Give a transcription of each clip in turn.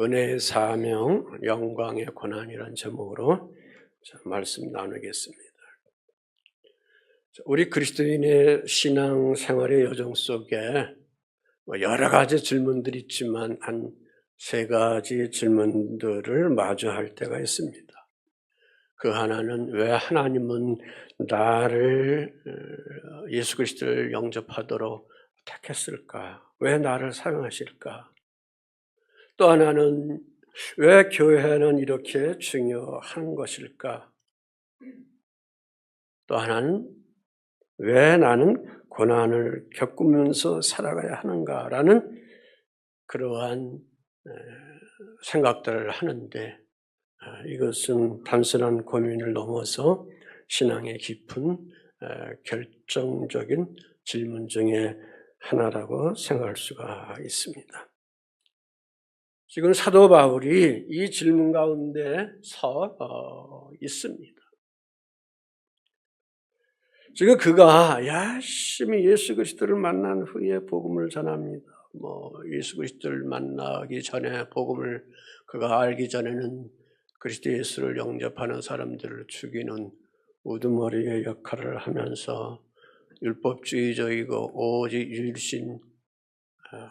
은혜의 사명, 영광의 고난이라는 제목으로 말씀 나누겠습니다. 우리 그리스도인의 신앙 생활의 여정 속에 여러 가지 질문들이 있지만 한 세 가지 질문들을 마주할 때가 있습니다. 그 하나는 왜 하나님은 나를 예수 그리스도를 영접하도록 택했을까? 왜 나를 사랑하실까? 또 하나는 왜 교회는 이렇게 중요한 것일까? 또 하나는 왜 나는 고난을 겪으면서 살아가야 하는가라는 그러한 생각들을 하는데 이것은 단순한 고민을 넘어서 신앙의 깊은 결정적인 질문 중에 하나라고 생각할 수가 있습니다. 지금 사도 바울이 이 질문 가운데 서 있습니다. 지금 그가 열심히 예수 그리스도를 만난 후에 복음을 전합니다. 예수 그리스도를 만나기 전에 복음을 그가 알기 전에는 그리스도 예수를 영접하는 사람들을 죽이는 우두머리의 역할을 하면서 율법주의적이고 오직 유일신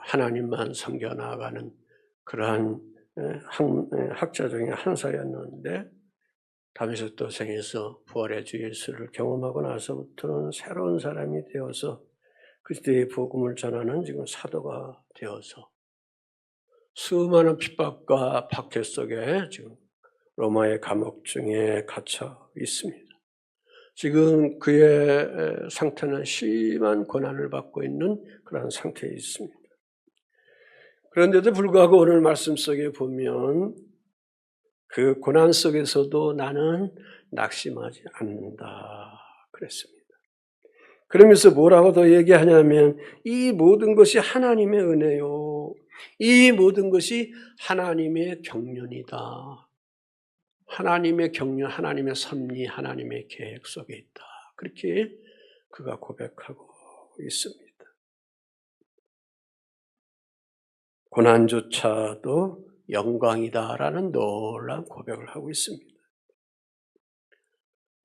하나님만 섬겨 나아가는 그러한 학자 중에 한 사였는데 다메섹 도상에서 부활의 주 예수를 경험하고 나서부터는 새로운 사람이 되어서 그리스도의 복음을 전하는 지금 사도가 되어서 수많은 핍박과 박해 속에 지금 로마의 감옥 중에 갇혀 있습니다. 지금 그의 상태는 심한 고난을 받고 있는 그런 상태에 있습니다. 그런데도 불구하고 오늘 말씀 속에 보면 그 고난 속에서도 나는 낙심하지 않는다 그랬습니다. 그러면서 뭐라고 더 얘기하냐면 이 모든 것이 하나님의 은혜요. 이 모든 것이 하나님의 경륜이다. 하나님의 경륜, 하나님의 섭리, 하나님의 계획 속에 있다. 그렇게 그가 고백하고 있습니다. 고난조차도 영광이다라는 놀라운 고백을 하고 있습니다.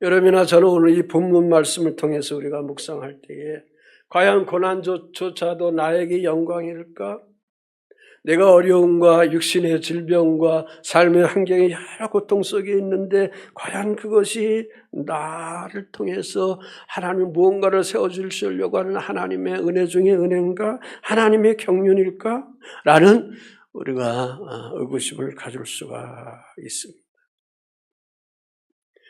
여러분이나 저는 오늘 이 본문 말씀을 통해서 우리가 묵상할 때에 과연 고난조차도 나에게 영광일까? 내가 어려움과 육신의 질병과 삶의 환경에 여러 고통 속에 있는데 과연 그것이 나를 통해서 하나님 무언가를 세워주시려고 하는 하나님의 은혜 중에 은혜인가? 하나님의 경륜일까? 라는 우리가 의구심을 가질 수가 있습니다.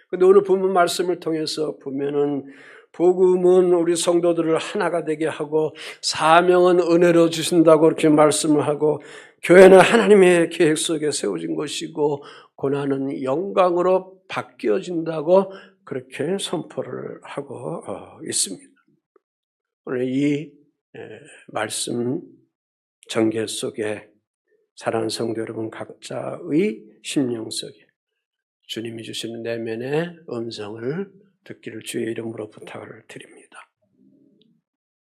그런데 오늘 본문 말씀을 통해서 보면은 복음은 우리 성도들을 하나가 되게 하고 사명은 은혜로 주신다고 그렇게 말씀을 하고 교회는 하나님의 계획 속에 세워진 것이고 고난은 영광으로 바뀌어진다고 그렇게 선포를 하고 있습니다. 오늘 이 말씀 전개 속에 사랑하는 성도 여러분 각자의 심령 속에 주님이 주시는 내면의 음성을 듣기를 주의 이름으로 부탁을 드립니다.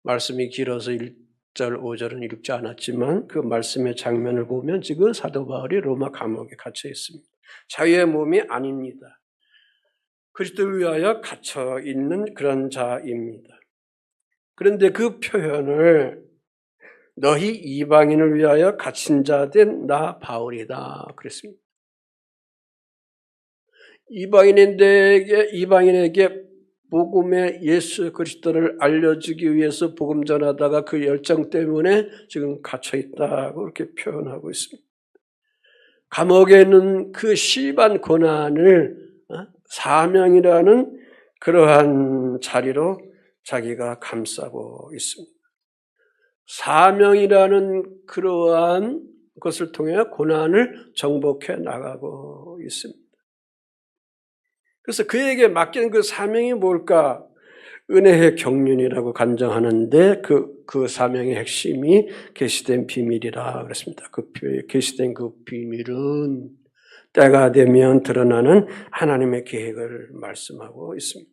말씀이 길어서 1절, 5절은 읽지 않았지만 그 말씀의 장면을 보면 지금 사도 바울이 로마 감옥에 갇혀 있습니다. 자유의 몸이 아닙니다. 그리스도를 위하여 갇혀 있는 그런 자입니다. 그런데 그 표현을 너희 이방인을 위하여 갇힌 자 된 나 바울이다 그랬습니다. 이방인에게 복음의 예수 그리스도를 알려주기 위해서 복음 전하다가 그 열정 때문에 지금 갇혀 있다고 이렇게 표현하고 있습니다. 감옥에 있는 그 심한 고난을 사명이라는 그러한 자리로 자기가 감싸고 있습니다. 사명이라는 그러한 것을 통해 고난을 정복해 나가고 있습니다. 그래서 그에게 맡긴 그 사명이 뭘까? 은혜의 경륜이라고 간증하는데 그 사명의 핵심이 계시된 비밀이라 그랬습니다. 계시된 그 비밀은 때가 되면 드러나는 하나님의 계획을 말씀하고 있습니다.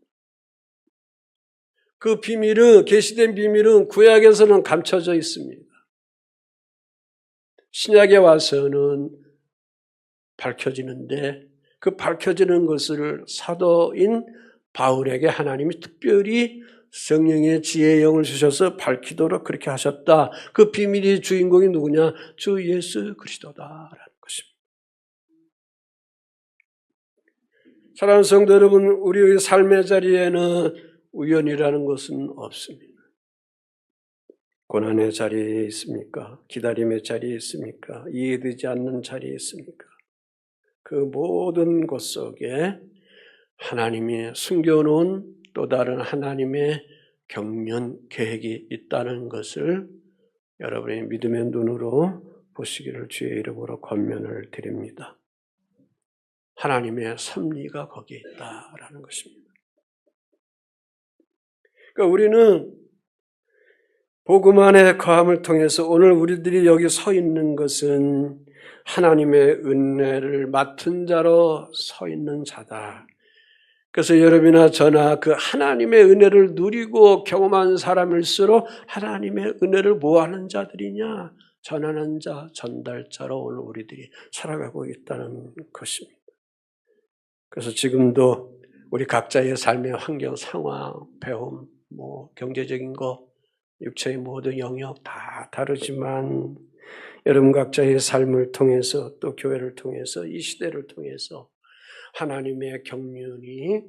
그 비밀은 계시된 비밀은 구약에서는 감춰져 있습니다. 신약에 와서는 밝혀지는데 그 밝혀지는 것을 사도인 바울에게 하나님이 특별히 성령의 지혜의 영을 주셔서 밝히도록 그렇게 하셨다. 그 비밀의 주인공이 누구냐? 주 예수 그리스도다라는 것입니다. 사랑하는 성도 여러분, 우리의 삶의 자리에는 우연이라는 것은 없습니다. 고난의 자리에 있습니까? 기다림의 자리에 있습니까? 이해되지 않는 자리에 있습니까? 그 모든 것 속에 하나님이 숨겨놓은 또 다른 하나님의 경륜, 계획이 있다는 것을 여러분의 믿음의 눈으로 보시기를 주의 이름으로 권면을 드립니다. 하나님의 섭리가 거기에 있다라는 것입니다. 그러니까 우리는 복음 안의 거함을 통해서 오늘 우리들이 여기 서 있는 것은 하나님의 은혜를 맡은 자로 서 있는 자다. 그래서 여러분이나 저나 그 하나님의 은혜를 누리고 경험한 사람일수록 하나님의 은혜를 뭐하는 자들이냐? 전하는 자, 전달자로 오늘 우리들이 살아가고 있다는 것입니다. 그래서 지금도 우리 각자의 삶의 환경, 상황, 배움, 경제적인 것, 육체의 모든 영역 다 다르지만 여러분 각자의 삶을 통해서 또 교회를 통해서 이 시대를 통해서 하나님의 경륜이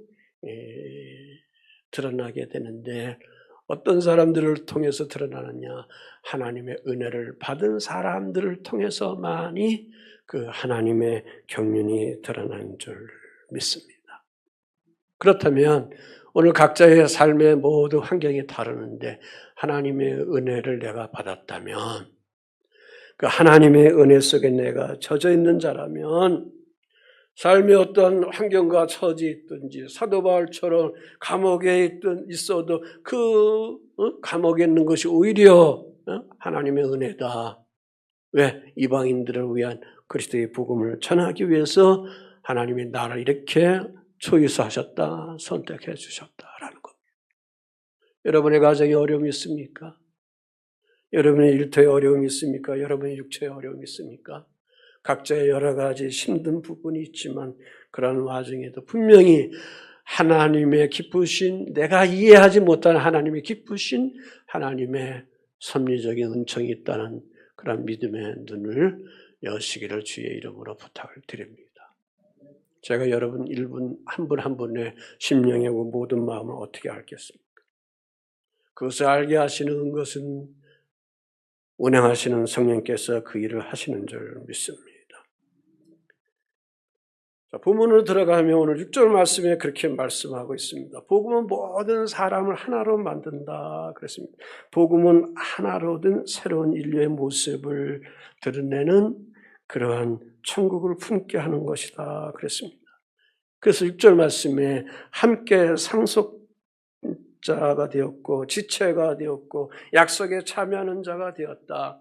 드러나게 되는데 어떤 사람들을 통해서 드러나느냐? 하나님의 은혜를 받은 사람들을 통해서만이 그 하나님의 경륜이 드러나는 줄 믿습니다. 그렇다면 오늘 각자의 삶의 모든 환경이 다르는데 하나님의 은혜를 내가 받았다면 그 하나님의 은혜 속에 내가 젖어 있는 자라면 삶의 어떤 환경과 처지에 있든지 사도 바울처럼 감옥에 있어도 그 감옥에 있는 것이 오히려 하나님의 은혜다. 왜? 이방인들을 위한 그리스도의 복음을 전하기 위해서 하나님이 나를 이렇게 초이스하셨다, 선택해 주셨다라는 것. 여러분의 가정에 어려움이 있습니까? 여러분의 일터에 어려움이 있습니까? 여러분의 육체에 어려움이 있습니까? 각자의 여러 가지 힘든 부분이 있지만 그런 와중에도 분명히 하나님의 기쁘신, 내가 이해하지 못하는 하나님의 기쁘신 하나님의 섭리적인 은총이 있다는 그런 믿음의 눈을 여시기를 주의 이름으로 부탁을 드립니다. 제가 여러분 한 분 한 분의 심령의 모든 마음을 어떻게 알겠습니까? 그것을 알게 하시는 것은 운행하시는 성령께서 그 일을 하시는 줄 믿습니다. 본문으로 들어가면 오늘 6절 말씀에 그렇게 말씀하고 있습니다. 복음은 모든 사람을 하나로 만든다 그랬습니다. 복음은 하나로 된 새로운 인류의 모습을 드러내는 그러한 천국을 품게 하는 것이다 그랬습니다. 그래서 6절 말씀에 함께 상속자가 되었고 지체가 되었고 약속에 참여하는 자가 되었다.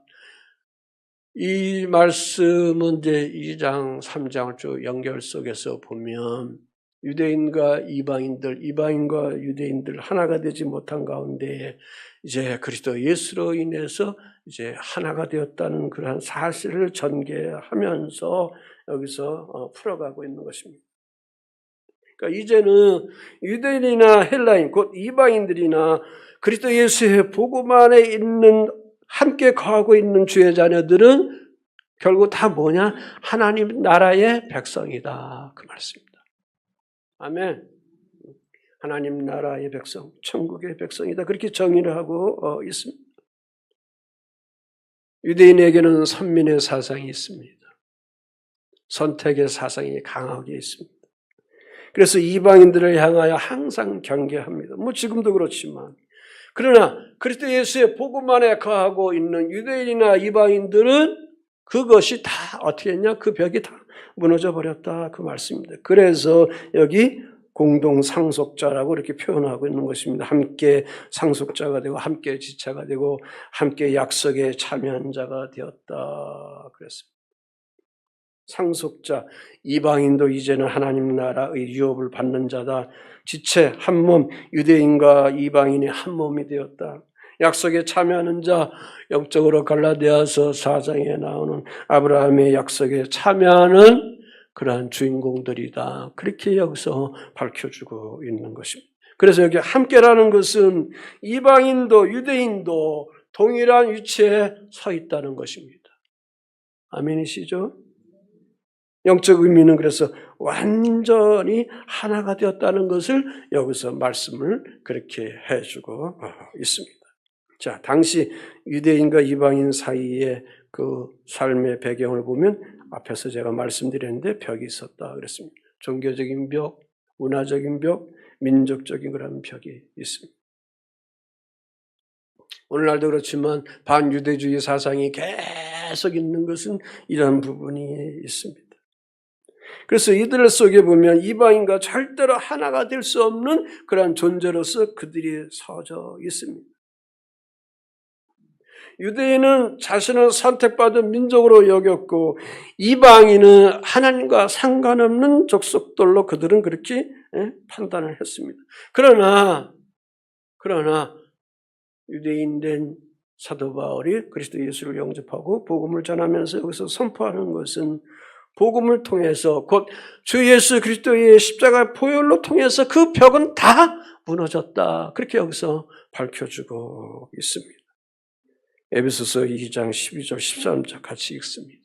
이 말씀은 이제 2장, 3장을 쭉 연결 속에서 보면 유대인과 이방인과 유대인들 하나가 되지 못한 가운데 이제 그리스도 예수로 인해서 이제 하나가 되었다는 그러한 사실을 전개하면서 여기서 풀어가고 있는 것입니다. 그러니까 이제는 유대인이나 헬라인, 곧 이방인들이나 그리스도 예수의 복음 안에 있는 함께 거하고 있는 주의 자녀들은 결국 다 뭐냐? 하나님 나라의 백성이다. 그 말씀입니다. 아멘. 하나님 나라의 백성, 천국의 백성이다. 그렇게 정의를 하고 있습니다. 유대인에게는 선민의 사상이 있습니다. 선택의 사상이 강하게 있습니다. 그래서 이방인들을 향하여 항상 경계합니다. 지금도 그렇지만. 그러나 그리스도 예수의 복음 안에 거하고 있는 유대인이나 이방인들은 그것이 다 어떻게 했냐? 그 벽이 다 무너져 버렸다. 그 말씀입니다. 그래서 여기 공동 상속자라고 이렇게 표현하고 있는 것입니다. 함께 상속자가 되고 함께 지체가 되고 함께 약속에 참여한 자가 되었다. 그랬습니다. 상속자, 이방인도 이제는 하나님 나라의 유업을 받는 자다. 지체, 한 몸, 유대인과 이방인이 한 몸이 되었다. 약속에 참여하는 자, 영적으로 갈라디아서 4장에 나오는 아브라함의 약속에 참여하는 그러한 주인공들이다. 그렇게 여기서 밝혀주고 있는 것입니다. 그래서 여기 함께라는 것은 이방인도 유대인도 동일한 위치에 서 있다는 것입니다. 아멘이시죠? 영적 의미는 그래서 완전히 하나가 되었다는 것을 여기서 말씀을 그렇게 해주고 있습니다. 자, 당시 유대인과 이방인 사이에 그 삶의 배경을 보면 앞에서 제가 말씀드렸는데 벽이 있었다 그랬습니다. 종교적인 벽, 문화적인 벽, 민족적인 그런 벽이 있습니다. 오늘날도 그렇지만 반유대주의 사상이 계속 있는 것은 이런 부분이 있습니다. 그래서 이들 속에 보면 이방인과 절대로 하나가 될 수 없는 그런 존재로서 그들이 서져 있습니다. 유대인은 자신을 선택받은 민족으로 여겼고 이방인은 하나님과 상관없는 족속들로 그들은 그렇게 판단을 했습니다. 그러나 유대인된 사도 바울이 그리스도 예수를 영접하고 복음을 전하면서 여기서 선포하는 것은 복음을 통해서 곧 주 예수 그리스도의 십자가 보혈로 통해서 그 벽은 다 무너졌다. 그렇게 여기서 밝혀주고 있습니다. 에베소서 2장 12절 13절 같이 읽습니다.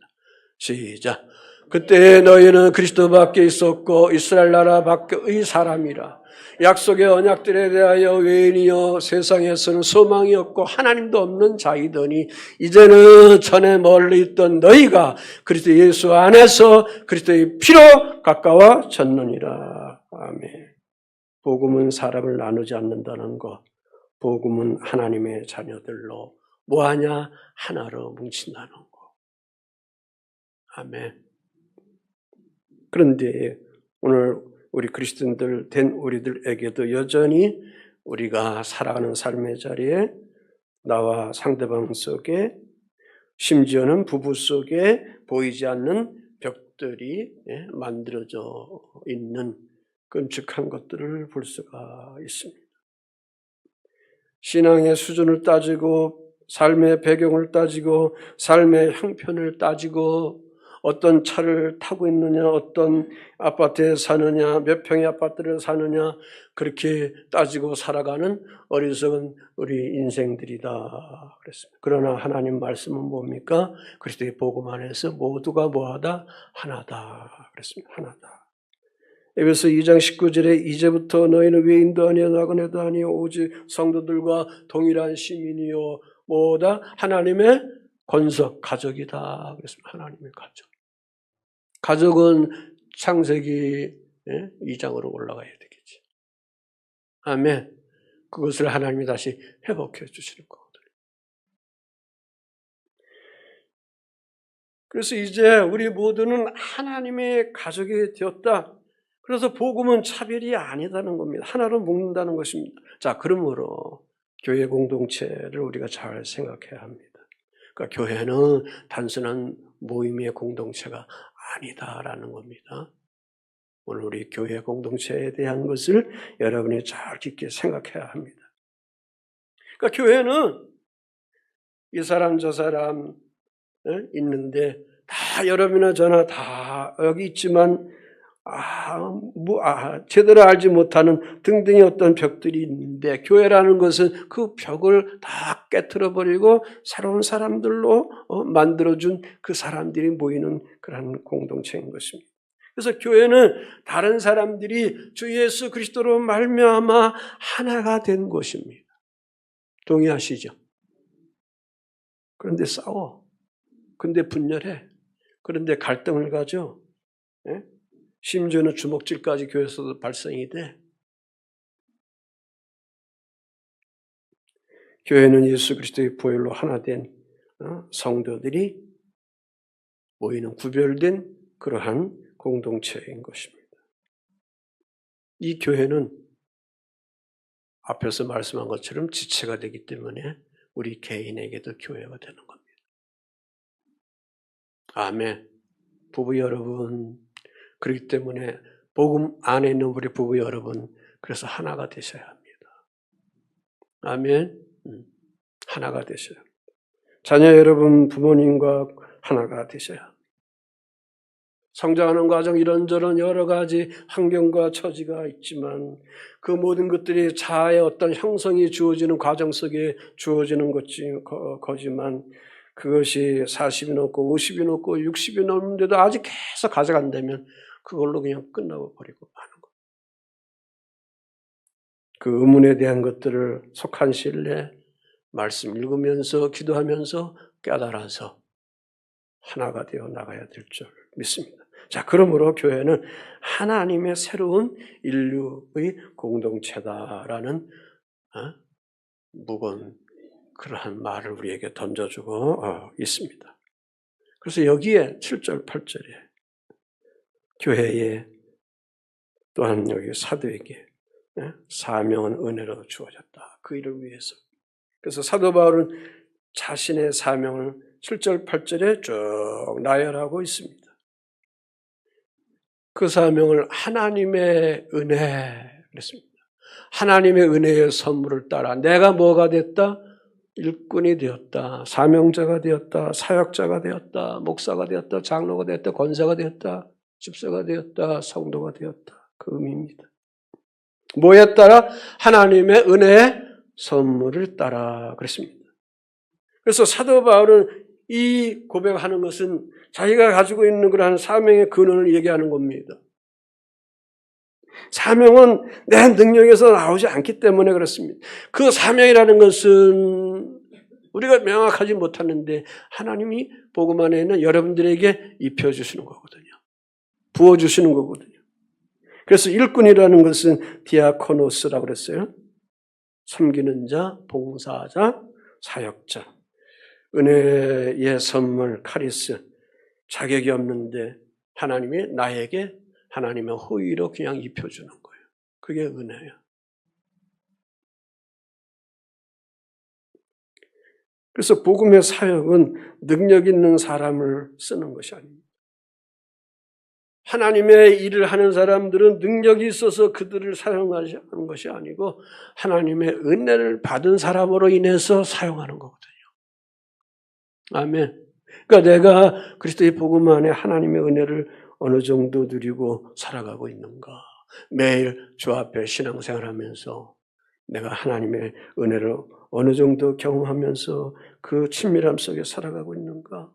시작. 그때 너희는 그리스도 밖에 있었고 이스라엘 나라 밖의 사람이라. 약속의 언약들에 대하여 외인이여 세상에서는 소망이 없고 하나님도 없는 자이더니 이제는 전에 멀리 있던 너희가 그리스도 예수 안에서 그리스도의 피로 가까워졌느니라. 아멘. 복음은 사람을 나누지 않는다는 것. 복음은 하나님의 자녀들로 뭐하냐? 하나로 뭉친다는 거. 아멘. 그런데 오늘 우리 그리스도인들 된 우리들에게도 여전히 우리가 살아가는 삶의 자리에 나와 상대방 속에 심지어는 부부 속에 보이지 않는 벽들이 만들어져 있는 끔찍한 것들을 볼 수가 있습니다. 신앙의 수준을 따지고 삶의 배경을 따지고 삶의 형편을 따지고 어떤 차를 타고 있느냐 어떤 아파트에 사느냐 몇 평의 아파트를 사느냐 그렇게 따지고 살아가는 어리석은 우리 인생들이다 그랬습니다. 그러나 하나님 말씀은 뭡니까? 그리스도의 복음 안에서 모두가 뭐하다? 하나다 그랬습니다. 하나다. 에베소 2장 19절에 이제부터 너희는 외인도 아니요 나그네도 아니요 오직 성도들과 동일한 시민이요 뭐다? 하나님의 권석, 가족이다. 그랬습니다. 하나님의 가족. 가족은 창세기 2장으로 올라가야 되겠지. 아멘. 그것을 하나님이 다시 회복해 주시는 거거든요. 그래서 이제 우리 모두는 하나님의 가족이 되었다. 그래서 복음은 차별이 아니다는 겁니다. 하나로 묶는다는 것입니다. 자, 그러므로 교회 공동체를 우리가 잘 생각해야 합니다. 그러니까 교회는 단순한 모임의 공동체가 아니다라는 겁니다. 오늘 우리 교회 공동체에 대한 것을 여러분이 잘 깊게 생각해야 합니다. 그러니까 교회는 이 사람 저 사람 있는데 다 여러분이나 저나 다 여기 있지만 제대로 알지 못하는 등등의 어떤 벽들이 있는데 교회라는 것은 그 벽을 다 깨트려버리고 새로운 사람들로 만들어준 그 사람들이 모이는 그런 공동체인 것입니다. 그래서 교회는 다른 사람들이 주 예수 그리스도로 말미암아 하나가 된 것입니다. 동의하시죠? 그런데 싸워. 그런데 분열해. 그런데 갈등을 가져. 예? 심지어는 주먹질까지 교회에서도 발생이 돼. 교회는 예수 그리스도의 보혈로 하나 된 성도들이 모이는 구별된 그러한 공동체인 것입니다. 이 교회는 앞에서 말씀한 것처럼 지체가 되기 때문에 우리 개인에게도 교회가 되는 겁니다. 아멘. 부부 여러분, 그렇기 때문에 복음 안에 있는 우리 부부 여러분, 그래서 하나가 되셔야 합니다. 아멘. 하나가 되셔야 합니다. 자녀 여러분, 부모님과 하나가 되셔야 합니다. 성장하는 과정 이런저런 여러 가지 환경과 처지가 있지만 그 모든 것들이 자아의 어떤 형성이 주어지는 과정 속에 주어지는 거지만 그것이 40이 넘고 50이 넘고 60이 넘는데도 아직 계속 가져간다면 그걸로 그냥 끝나고 버리고 마는 거예요. 그 의문에 대한 것들을 속한 시일 내에 말씀 읽으면서 기도하면서 깨달아서 하나가 되어 나가야 될 줄 믿습니다. 자, 그러므로 교회는 하나님의 새로운 인류의 공동체다라는 무거운 그러한 말을 우리에게 던져주고 있습니다. 그래서 여기에 7절, 8절에 교회에 또한 여기 사도에게 사명은 은혜로 주어졌다. 그 일을 위해서. 그래서 사도 바울은 자신의 사명을 7절, 8절에 쭉 나열하고 있습니다. 그 사명을 하나님의 은혜 그랬습니다. 하나님의 은혜의 선물을 따라 내가 뭐가 됐다? 일꾼이 되었다. 사명자가 되었다. 사역자가 되었다. 목사가 되었다. 장로가 되었다. 권사가 되었다. 집사가 되었다. 성도가 되었다. 그 의미입니다. 뭐에 따라? 하나님의 은혜의 선물을 따라 그랬습니다. 그래서 사도 바울은 이 고백하는 것은 자기가 가지고 있는 그러한 사명의 근원을 얘기하는 겁니다. 사명은 내 능력에서 나오지 않기 때문에 그렇습니다. 그 사명이라는 것은 우리가 명확하지 못하는데 하나님이 복음 안에 있는 여러분들에게 입혀주시는 거거든요. 부어주시는 거거든요. 그래서 일꾼이라는 것은 디아코노스라고 그랬어요. 섬기는 자, 봉사자, 사역자. 은혜의 선물, 카리스, 자격이 없는데 하나님이 나에게 하나님의 호의로 그냥 입혀주는 거예요. 그게 은혜예요. 그래서 복음의 사역은 능력 있는 사람을 쓰는 것이 아닙니다. 하나님의 일을 하는 사람들은 능력이 있어서 그들을 사용하는 것이 아니고 하나님의 은혜를 받은 사람으로 인해서 사용하는 거거든요. 아멘. 그러니까 내가 그리스도의 복음 안에 하나님의 은혜를 어느 정도 누리고 살아가고 있는가. 매일 주 앞에 신앙생활하면서 내가 하나님의 은혜를 어느 정도 경험하면서 그 친밀함 속에 살아가고 있는가.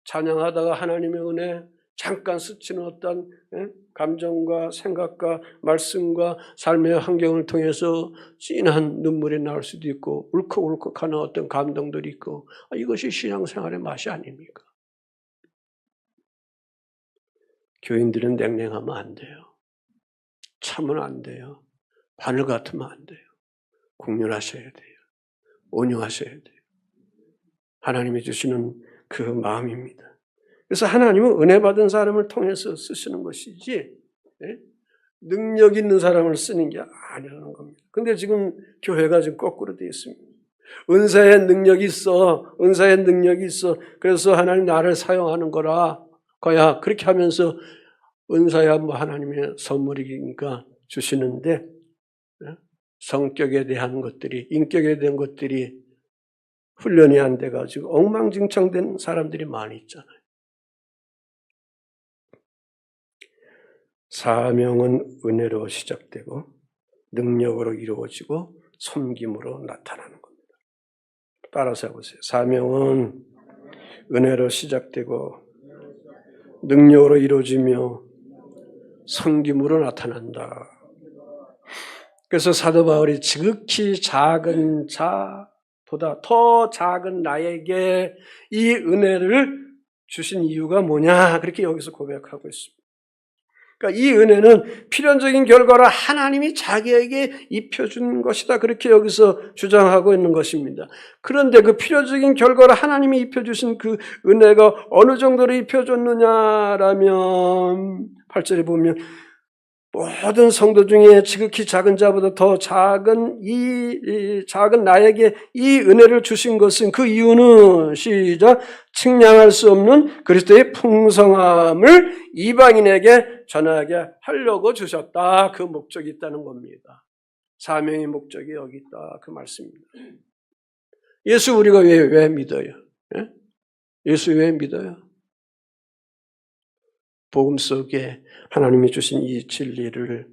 찬양하다가 하나님의 은혜 잠깐 스치는 어떤 감정과 생각과 말씀과 삶의 환경을 통해서 진한 눈물이 나올 수도 있고 울컥울컥하는 어떤 감동들이 있고 이것이 신앙생활의 맛이 아닙니까? 교인들은 냉랭하면 안 돼요. 참으면 안 돼요. 바늘 같으면 안 돼요. 국률하셔야 돼요. 온유하셔야 돼요. 하나님이 주시는 그 마음입니다. 그래서 하나님은 은혜 받은 사람을 통해서 쓰시는 것이지 능력 있는 사람을 쓰는 게 아니라는 겁니다. 근데 지금 교회가 지금 거꾸로 되어 있습니다. 은사의 능력이 있어. 은사의 능력이 있어. 그래서 하나님 나를 사용하는 거라. 거야. 그렇게 하면서 은사야 뭐 하나님의 선물이니까 주시는데 성격에 대한 것들이 인격에 대한 것들이 훈련이 안 돼가지고 엉망진창된 사람들이 많이 있잖아요. 사명은 은혜로 시작되고 능력으로 이루어지고 섬김으로 나타나는 겁니다. 따라서 해보세요. 사명은 은혜로 시작되고 능력으로 이루어지며 섬김으로 나타난다. 그래서 사도 바울이 지극히 작은 자보다 더 작은 나에게 이 은혜를 주신 이유가 뭐냐 그렇게 여기서 고백하고 있습니다. 그러니까 이 은혜는 필연적인 결과로 하나님이 자기에게 입혀준 것이다. 그렇게 여기서 주장하고 있는 것입니다. 그런데 그 필연적인 결과로 하나님이 입혀주신 그 은혜가 어느 정도로 입혀줬느냐라면 8절에 보면 모든 성도 중에 지극히 작은 자보다 더 작은 이 작은 나에게 이 은혜를 주신 것은 그 이유는 시작 측량할 수 없는 그리스도의 풍성함을 이방인에게 전하게 하려고 주셨다. 그 목적이 있다는 겁니다. 사명의 목적이 여기 있다. 그 말씀입니다. 예수 우리가 왜 믿어요? 예? 예수 왜 믿어요? 복음 속에 하나님이 주신 이 진리를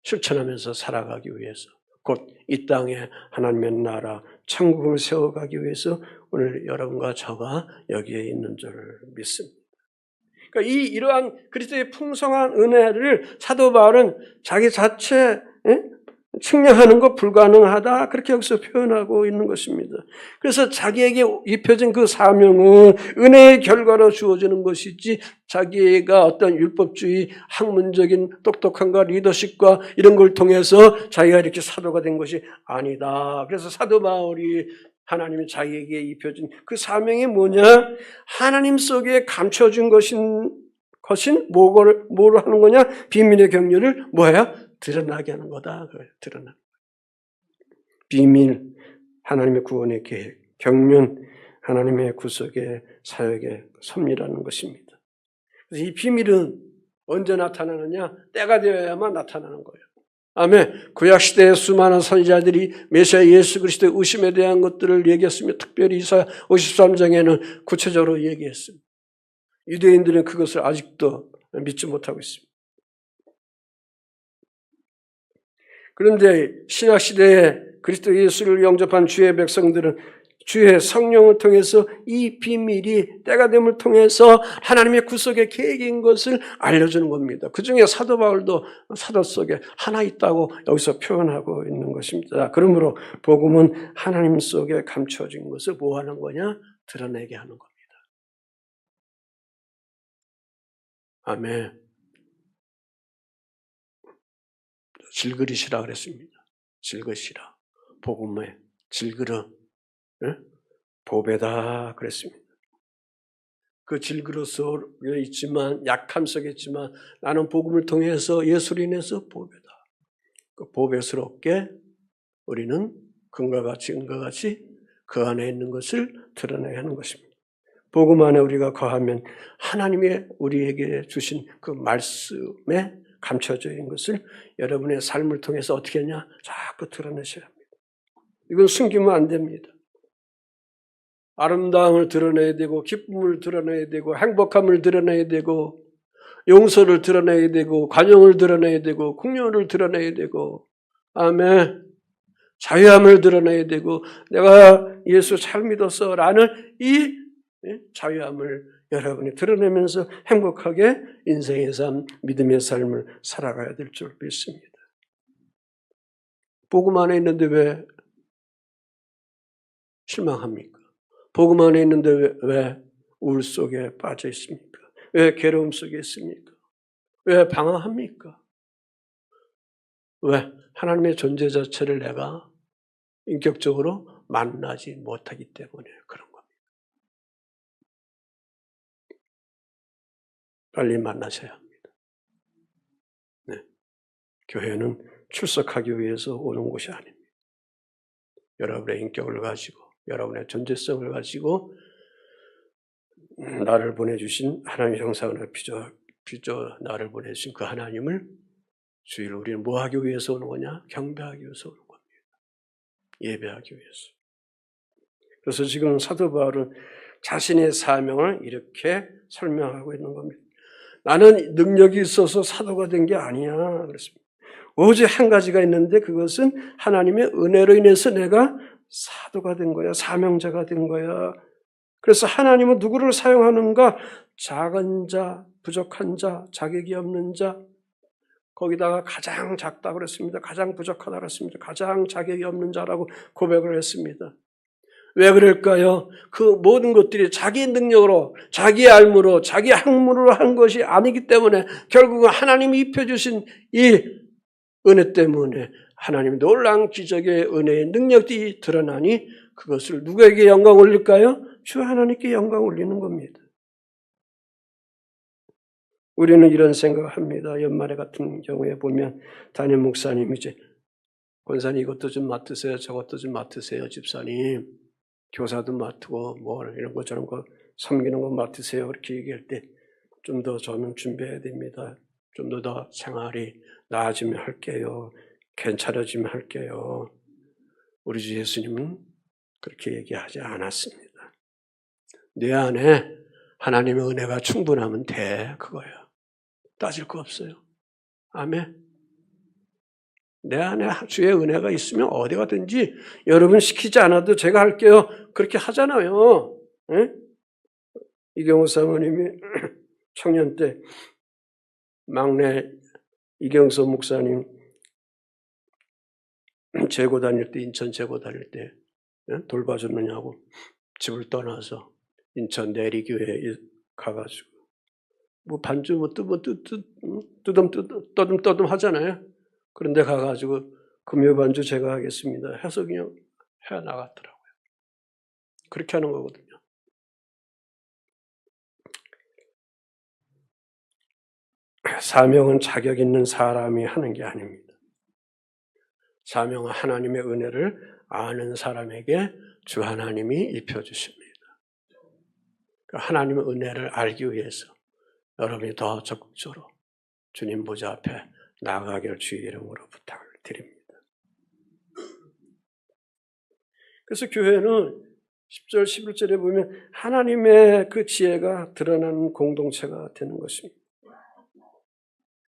실천하면서 살아가기 위해서, 곧 이 땅에 하나님의 나라 천국을 세워가기 위해서 오늘 여러분과 저가 여기에 있는 줄 믿습니다. 그러니까 이러한 그리스도의 풍성한 은혜를 사도 바울은 자기 자체 측량하는 것 불가능하다, 그렇게 여기서 표현하고 있는 것입니다. 그래서 자기에게 입혀진 그 사명은 은혜의 결과로 주어지는 것이지 자기가 어떤 율법주의 학문적인 똑똑함과 리더십과 이런 걸 통해서 자기가 이렇게 사도가 된 것이 아니다. 그래서 사도 바울이 하나님이 자기에게 입혀진 그 사명이 뭐냐? 하나님 속에 감춰진 것인 뭐를 하는 거냐? 비밀의 경륜을 뭐야? 드러나게 하는 거다. 드러나. 비밀, 하나님의 구원의 계획, 경륜, 하나님의 구속의 사역의 섭리라는 것입니다. 그래서 이 비밀은 언제 나타나느냐? 때가 되어야만 나타나는 거예요. 아멘. 구약시대의 수많은 선지자들이 메시아 예수 그리스도의 의심에 대한 것들을 얘기했으며 특별히 이사야 53장에는 구체적으로 얘기했습니다. 유대인들은 그것을 아직도 믿지 못하고 있습니다. 그런데 신약시대에 그리스도 예수를 영접한 주의 백성들은 주의 성령을 통해서 이 비밀이 때가 됨을 통해서 하나님의 구속의 계획인 것을 알려주는 겁니다. 그중에 사도 바울도 사도 속에 하나 있다고 여기서 표현하고 있는 것입니다. 그러므로 복음은 하나님 속에 감춰진 것을 뭐 하는 거냐? 드러내게 하는 겁니다. 아멘. 질그릇이라 그랬습니다. 질그릇이라. 복음의 질그릇. 보배다 그랬습니다. 그 질그릇 속에 있지만, 약함 속에 있지만 나는 복음을 통해서 예수로 인해서 보배다. 그 보배스럽게 우리는 금과 같이 은과 같이 그 안에 있는 것을 드러내야 하는 것입니다. 복음 안에 우리가 거하면 하나님이 우리에게 주신 그 말씀에 감춰져 있는 것을 여러분의 삶을 통해서 어떻게 하냐? 자꾸 드러내셔야 합니다. 이건 숨기면 안 됩니다. 아름다움을 드러내야 되고, 기쁨을 드러내야 되고, 행복함을 드러내야 되고, 용서를 드러내야 되고, 관용을 드러내야 되고, 긍휼을 드러내야 되고, 아멘. 자유함을 드러내야 되고, 내가 예수 잘 믿었어 라는 이 자유함을 여러분이 드러내면서 행복하게 인생의 삶, 믿음의 삶을 살아가야 될 줄 믿습니다. 복음 안에 있는데 왜 실망합니까? 복음 안에 있는데 왜 우울 속에 빠져 있습니까? 왜 괴로움 속에 있습니까? 왜 방황합니까? 왜? 하나님의 존재 자체를 내가 인격적으로 만나지 못하기 때문에 그런 겁니다. 빨리 만나셔야 합니다. 네. 교회는 출석하기 위해서 오는 곳이 아닙니다. 여러분의 인격을 가지고, 여러분의 존재성을 가지고 나를 보내주신 하나님의 형상을 빚어 나를 보내주신 그 하나님을 주일 우리는 뭐 하기 위해서 오는 거냐? 경배하기 위해서 오는 겁니다. 예배하기 위해서. 그래서 지금 사도 바울은 자신의 사명을 이렇게 설명하고 있는 겁니다. 나는 능력이 있어서 사도가 된 게 아니야. 그렇습니다. 오직 한 가지가 있는데 그것은 하나님의 은혜로 인해서 내가 사도가 된 거야. 사명자가 된 거야. 그래서 하나님은 누구를 사용하는가? 작은 자, 부족한 자, 자격이 없는 자, 거기다가 가장 작다고 그랬습니다. 가장 부족하다고 그랬습니다. 가장 자격이 없는 자라고 고백을 했습니다. 왜 그럴까요? 그 모든 것들이 자기 능력으로, 자기 알무로, 자기 학문으로 한 것이 아니기 때문에 결국은 하나님이 입혀주신 이 은혜 때문에 하나님 놀라운 기적의 은혜의 능력이 드러나니 그것을 누구에게 영광 올릴까요? 주 하나님께 영광 올리는 겁니다. 우리는 이런 생각을 합니다. 연말에 같은 경우에 보면 담임 목사님 이제 권사님 이것도 좀 맡으세요. 저것도 좀 맡으세요. 집사님. 교사도 맡고 뭐 이런 거 저런 거 섬기는 거 맡으세요. 이렇게 얘기할 때 좀 더 저는 준비해야 됩니다. 좀 더 생활이 나아지면 할게요. 괜찮아지면 할게요. 우리 주 예수님은 그렇게 얘기하지 않았습니다. 내 안에 하나님의 은혜가 충분하면 돼. 그거예요. 따질 거 없어요. 아멘. 내 안에 주의 은혜가 있으면 어디 가든지 여러분 시키지 않아도 제가 할게요. 그렇게 하잖아요. 예? 이경호 사모님이 청년 때 막내 이경서 목사님 재고 다닐 때, 인천 재고 다닐 때 돌봐줬느냐고 집을 떠나서 인천 내리교회에 가가지고 뭐 반주 뭐 떠듬 하잖아요. 그런데 가가지고 금요 반주 제가 하겠습니다 해서 그냥 해 나갔더라고요. 그렇게 하는 거거든요. 사명은 자격 있는 사람이 하는 게 아닙니다. 사명은 하나님의 은혜를 아는 사람에게 주 하나님이 입혀주십니다. 하나님의 은혜를 알기 위해서 여러분이 더 적극적으로 주님 보좌 앞에 나아가기를 주의 이름으로 부탁을 드립니다. 그래서 교회는 10절, 11절에 보면 하나님의 그 지혜가 드러나는 공동체가 되는 것입니다.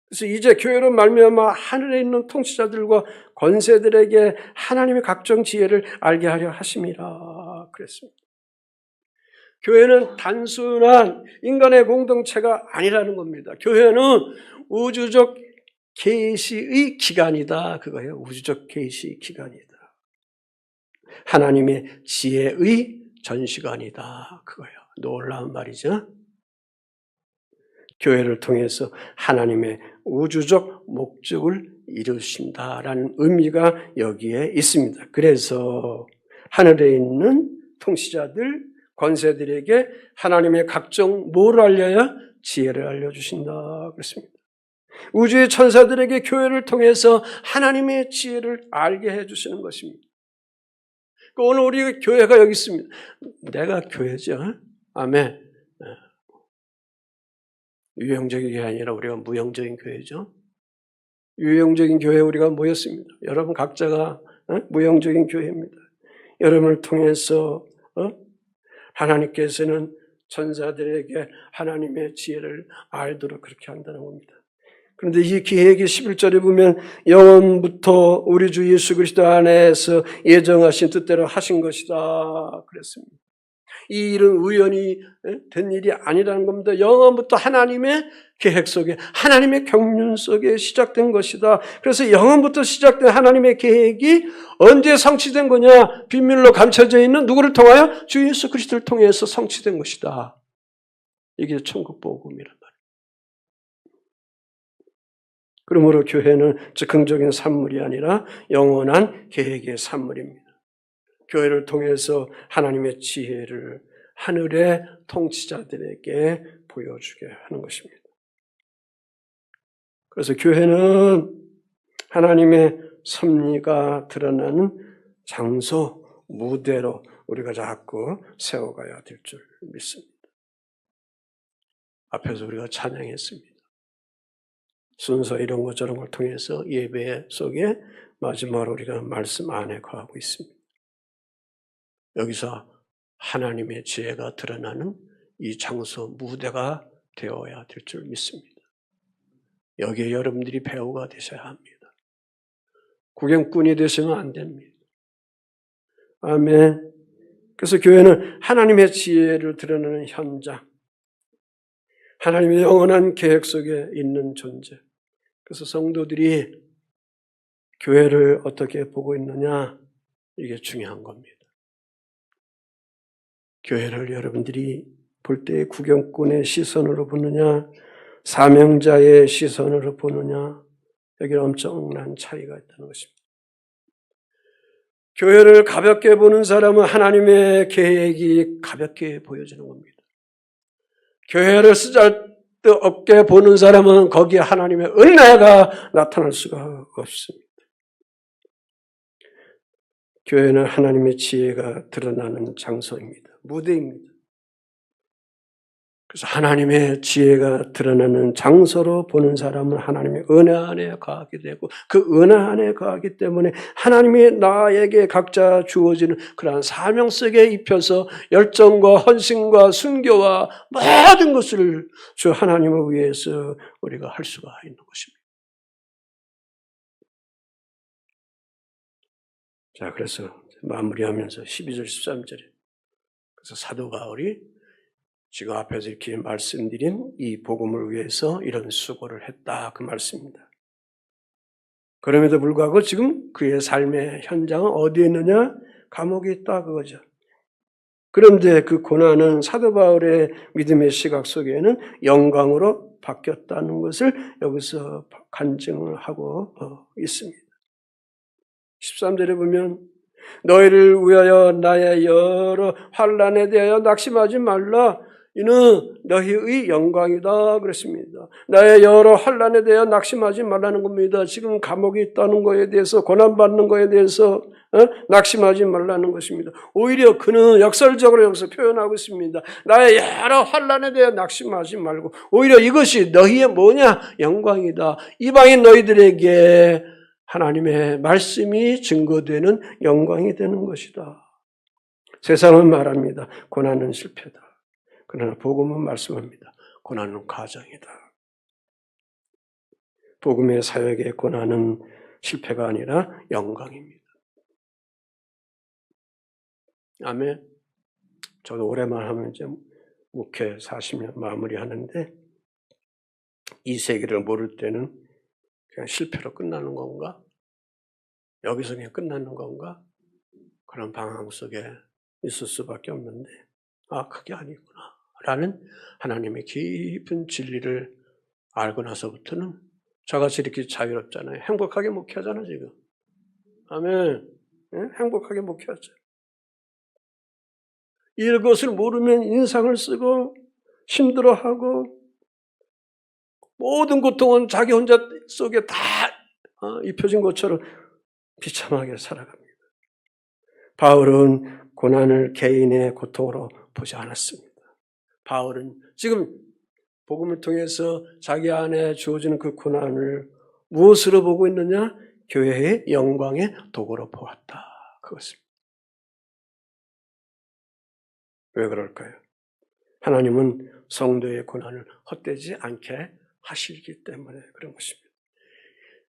그래서 이제 교회로 말미암아 하늘에 있는 통치자들과 권세들에게 하나님의 각종 지혜를 알게 하려 하심이라 그랬습니다. 교회는 단순한 인간의 공동체가 아니라는 겁니다. 교회는 우주적 계시의 기관이다. 그거예요. 우주적 계시의 기관이다. 하나님의 지혜의 전시관이다. 그거예요. 놀라운 말이죠. 교회를 통해서 하나님의 우주적 목적을 이루신다라는 의미가 여기에 있습니다. 그래서 하늘에 있는 통치자들, 권세들에게 하나님의 각종 뭐를 알려야? 지혜를 알려주신다 그랬습니다. 우주의 천사들에게 교회를 통해서 하나님의 지혜를 알게 해주시는 것입니다. 오늘 우리 교회가 여기 있습니다. 내가 교회죠. 아멘. 유형적인 게 아니라 우리가 무형적인 교회죠. 유형적인 교회에 우리가 모였습니다. 여러분 각자가 무형적인 교회입니다. 여러분을 통해서 하나님께서는 천사들에게 하나님의 지혜를 알도록 그렇게 한다는 겁니다. 그런데 이 계획이 11절에 보면 영원부터 우리 주 예수 그리스도 안에서 예정하신 뜻대로 하신 것이다 그랬습니다. 이 일은 우연히 된 일이 아니라는 겁니다. 영원부터 하나님의 계획 속에, 하나님의 경륜 속에 시작된 것이다. 그래서 영원부터 시작된 하나님의 계획이 언제 성취된 거냐? 비밀로 감춰져 있는 누구를 통하여? 주 예수 그리스도를 통해서 성취된 것이다. 이게 천국 복음이란 말이에요. 그러므로 교회는 즉흥적인 산물이 아니라 영원한 계획의 산물입니다. 교회를 통해서 하나님의 지혜를 하늘의 통치자들에게 보여주게 하는 것입니다. 그래서 교회는 하나님의 섭리가 드러나는 장소, 무대로 우리가 자꾸 세워가야 될 줄 믿습니다. 앞에서 우리가 찬양했습니다. 순서 이런 것 저런 걸 통해서 예배 속에 마지막으로 우리가 말씀 안에 거하고 있습니다. 여기서 하나님의 지혜가 드러나는 이 장소 무대가 되어야 될 줄 믿습니다. 여기에 여러분들이 배우가 되셔야 합니다. 구경꾼이 되시면 안 됩니다. 아멘. 그래서 교회는 하나님의 지혜를 드러내는 현장, 하나님의 영원한 계획 속에 있는 존재. 그래서 성도들이 교회를 어떻게 보고 있느냐, 이게 중요한 겁니다. 교회를 여러분들이 볼 때 구경꾼의 시선으로 보느냐, 사명자의 시선으로 보느냐, 여기는 엄청난 차이가 있다는 것입니다. 교회를 가볍게 보는 사람은 하나님의 가볍게 보여지는 겁니다. 교회를 쓰잘데없게 보는 사람은 거기에 하나님의 은혜가 나타날 수가 없습니다. 교회는 하나님의 지혜가 드러나는 장소입니다. 무대입니다. 그래서 하나님의 지혜가 드러나는 장소로 보는 사람은 하나님의 은혜 안에 거하게 되고 그 은혜 안에 거하기 때문에 하나님이 나에게 각자 주어지는 그러한 사명 속에 입혀서 열정과 헌신과 순교와 모든 것을 주 하나님을 위해서 우리가 할 수가 있는 것입니다. 자, 그래서 마무리하면서 12절 13절에 그래서 사도 바울이 지금 앞에서 이렇게 말씀드린 이 복음을 위해서 이런 수고를 했다 그 말씀입니다. 그럼에도 불구하고 지금 그의 삶의 현장은 어디에 있느냐? 감옥에 있다 그거죠. 그런데 그 고난은 사도 바울의 믿음의 시각 속에는 영광으로 바뀌었다는 것을 여기서 간증을 하고 있습니다. 13절에 보면 너희를 위하여 나의 여러 환난에 대하여 낙심하지 말라. 이는 너희의 영광이다 그랬습니다. 나의 여러 환난에 대하여 낙심하지 말라는 겁니다. 지금 감옥에 있다는 것에 대해서 고난받는 것에 대해서 낙심하지 말라는 것입니다. 오히려 그는 역설적으로 여기서 표현하고 있습니다. 나의 여러 환난에 대하여 낙심하지 말고 오히려 이것이 너희의 뭐냐? 영광이다. 이방인 너희들에게 하나님의 말씀이 증거되는 영광이 되는 것이다. 세상은 말합니다. 고난은 실패다. 그러나 복음은 말씀합니다. 고난은 과정이다. 복음의 사역의 고난은 실패가 아니라 영광입니다. 아멘. 저도 오래만 하면 이제 목회 40년 마무리하는데 이 세계를 모를 때는 그냥 실패로 끝나는 건가? 여기서 그냥 끝나는 건가? 그런 방황 속에 있을 수밖에 없는데 그게 아니구나 라는 하나님의 깊은 진리를 알고 나서부터는 저같이 이렇게 자유롭잖아요. 행복하게 목회하잖아 지금. 아멘. 행복하게 목회하죠. 이것을 모르면 인상을 쓰고 힘들어하고 모든 고통은 자기 혼자 속에 다 입혀진 것처럼 비참하게 살아갑니다. 바울은 고난을 개인의 고통으로 보지 않았습니다. 바울은 지금 복음을 통해서 자기 안에 주어지는 그 고난을 무엇으로 보고 있느냐? 교회의 영광의 도구로 보았다. 그것입니다. 왜 그럴까요? 하나님은 성도의 고난을 헛되지 않게 하시기 때문에 그런 것입니다.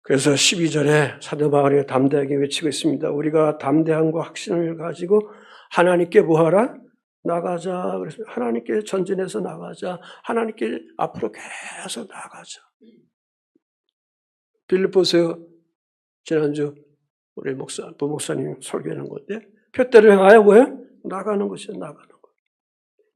그래서 12절에 사도 바울이 담대하게 외치고 있습니다. 우리가 담대함과 확신을 가지고 하나님께 뭐하라? 나가자. 그래서 하나님께 전진해서 나가자. 하나님께 앞으로 계속 나가자. 빌립보서 지난주 우리 부목사님 설교하는 건데 표대를 향하여 뭐예요? 나가는 것이요. 나가는 것.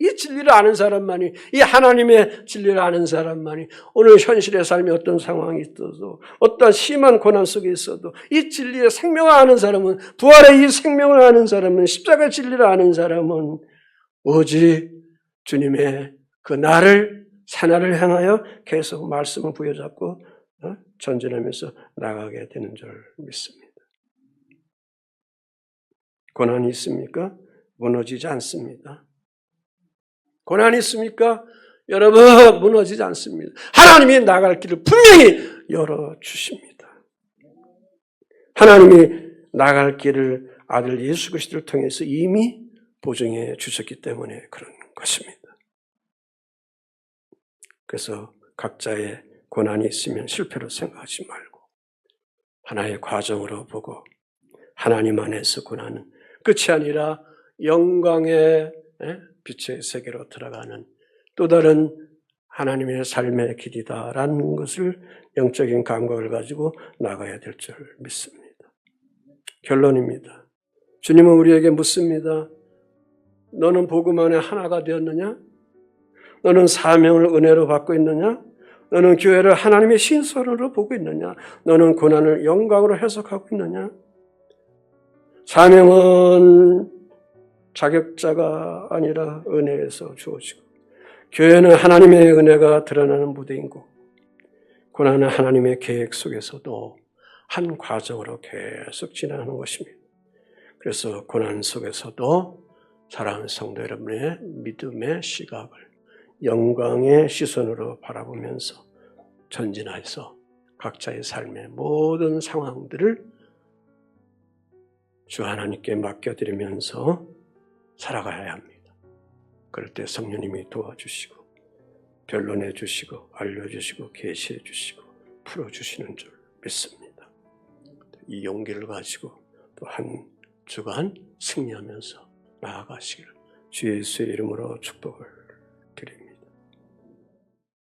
이 진리를 아는 사람만이, 이 하나님의 진리를 아는 사람만이 오늘 현실의 삶이 어떤 상황이 있어도 어떤 심한 고난 속에 있어도 이 진리의 생명을 아는 사람은, 부활의 이 생명을 아는 사람은, 십자가의 진리를 아는 사람은 오직 주님의 그 나를 새날을 향하여 계속 말씀을 부여잡고 전진하면서 나가게 되는 줄 믿습니다. 고난이 있습니까? 무너지지 않습니다. 고난이 있습니까? 여러분, 무너지지 않습니다. 하나님이 나갈 길을 분명히 열어주십니다. 하나님이 나갈 길을 아들 예수 그리스도를 통해서 이미 보증해 주셨기 때문에 그런 것입니다. 그래서 각자의 고난이 있으면 실패로 생각하지 말고 하나의 과정으로 보고 하나님 안에서 고난은 끝이 아니라 영광의 빛의 세계로 들어가는 또 다른 하나님의 삶의 길이다라는 것을 영적인 감각을 가지고 나가야 될 줄 믿습니다. 결론입니다. 주님은 우리에게 묻습니다. 너는 복음 안에 하나가 되었느냐? 너는 사명을 은혜로 받고 있느냐? 너는 교회를 하나님의 신선으로 보고 있느냐? 너는 고난을 영광으로 해석하고 있느냐? 사명은 자격자가 아니라 은혜에서 주어지고 교회는 하나님의 은혜가 드러나는 무대이고 고난은 하나님의 계획 속에서도 한 과정으로 계속 지나가는 것입니다. 그래서 고난 속에서도 사랑하는 성도 여러분의 믿음의 시각을 영광의 시선으로 바라보면서 전진해서 각자의 삶의 모든 상황들을 주 하나님께 맡겨드리면서 살아가야 합니다. 그럴 때 성령님이 도와주시고 변론해 주시고 알려주시고 계시해 주시고 풀어주시는 줄 믿습니다. 이 용기를 가지고 또 한 주간 승리하면서 나아가시기를 주 예수의 이름으로 축복을 드립니다.